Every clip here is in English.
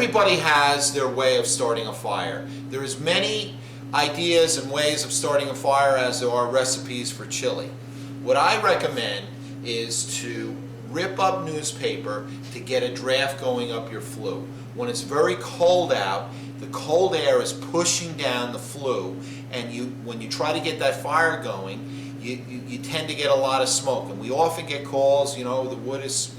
Everybody has their way of starting a fire. There is many ideas and ways of starting a fire as there are recipes for chili. What I recommend is to rip up newspaper to get a draft going up your flue. When it's very cold out, the cold air is pushing down the flue, and when you try to get that fire going, you tend to get a lot of smoke. And we often get calls, you know, the wood is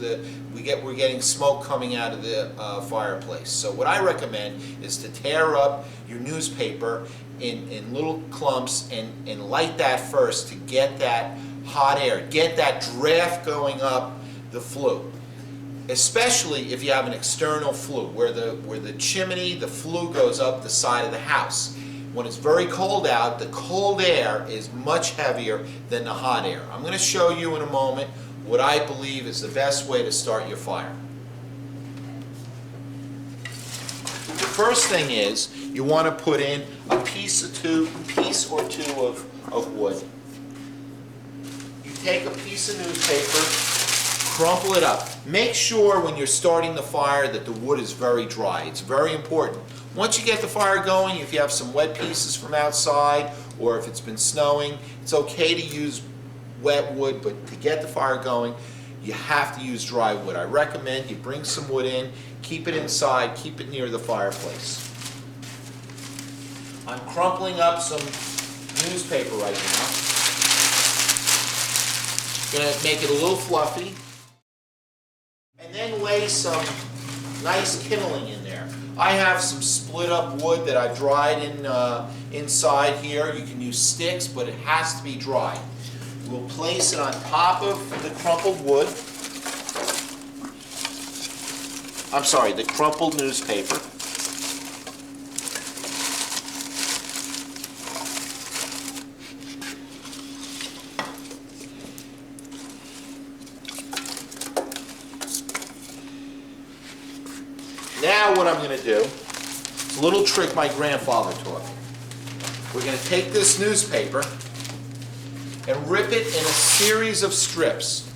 we're getting smoke coming out of the fireplace. So what I recommend is to tear up your newspaper in little clumps and light that first to get that hot air, get that draft going up the flue. Especially if you have an external flue where the chimney, the flue goes up the side of the house. When it's very cold out, the cold air is much heavier than the hot air. I'm going to show you in a moment what I believe is the best way to start your fire. The first thing is you want to put in a piece or two of wood. You take a piece of newspaper, crumple it up. Make sure when you're starting the fire that the wood is very dry. It's very important. Once you get the fire going, if you have some wet pieces from outside or if it's been snowing, it's okay to use wet wood, but to get the fire going, you have to use dry wood. I recommend you bring some wood in, keep it inside, keep it near the fireplace. I'm crumpling up some newspaper right now. Going to make it a little fluffy. And then lay some nice kindling in there. I have some split up wood that I've dried inside here. You can use sticks, but it has to be dry. We'll place it on top of the crumpled wood. I'm sorry, the crumpled newspaper. Now what I'm going to do, it's a little trick my grandfather taught me. We're going to take this newspaper and rip it in a series of strips.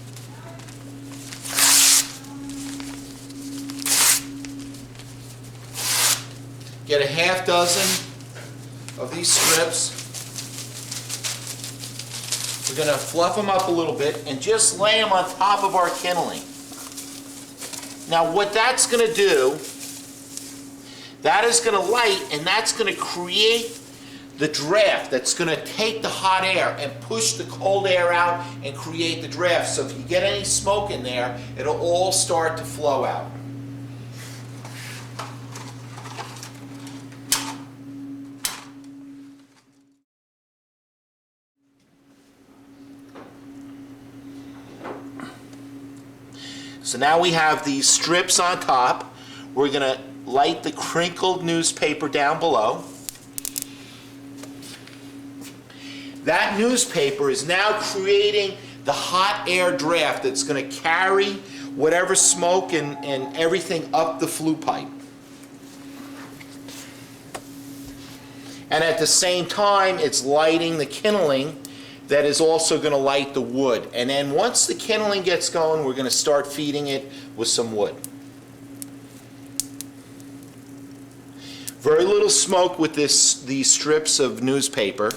Get a half dozen of these strips. We're going to fluff them up a little bit and just lay them on top of our kindling. Now what that's going to do, that is going to light, and that's going to create the draft that's going to take the hot air and push the cold air out and create the draft. So if you get any smoke in there, it'll all start to flow out. So now we have these strips on top. We're going to light the crinkled newspaper down below. That newspaper is now creating the hot air draft that's going to carry whatever smoke and everything up the flue pipe. And at the same time, it's lighting the kindling that is also going to light the wood. And then once the kindling gets going, we're going to start feeding it with some wood. Very little smoke with these strips of newspaper,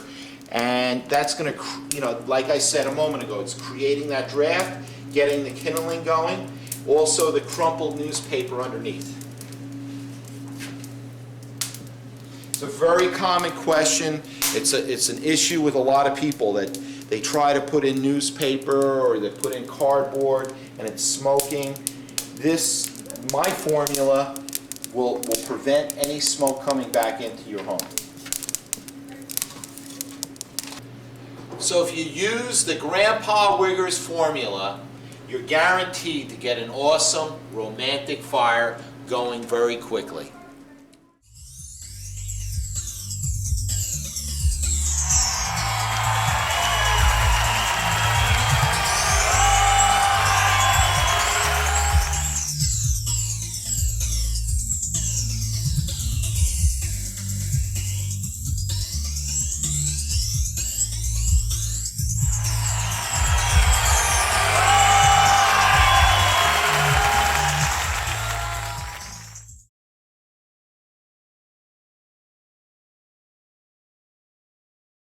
and that's going to, you know, like I said a moment ago, it's creating that draft, getting the kindling going, also the crumpled newspaper underneath. It's a very common question. It's an issue with a lot of people that they try to put in newspaper or they put in cardboard and it's smoking. My formula will prevent any smoke coming back into your home. So if you use the Grandpa Wiggers formula, you're guaranteed to get an awesome romantic fire going very quickly.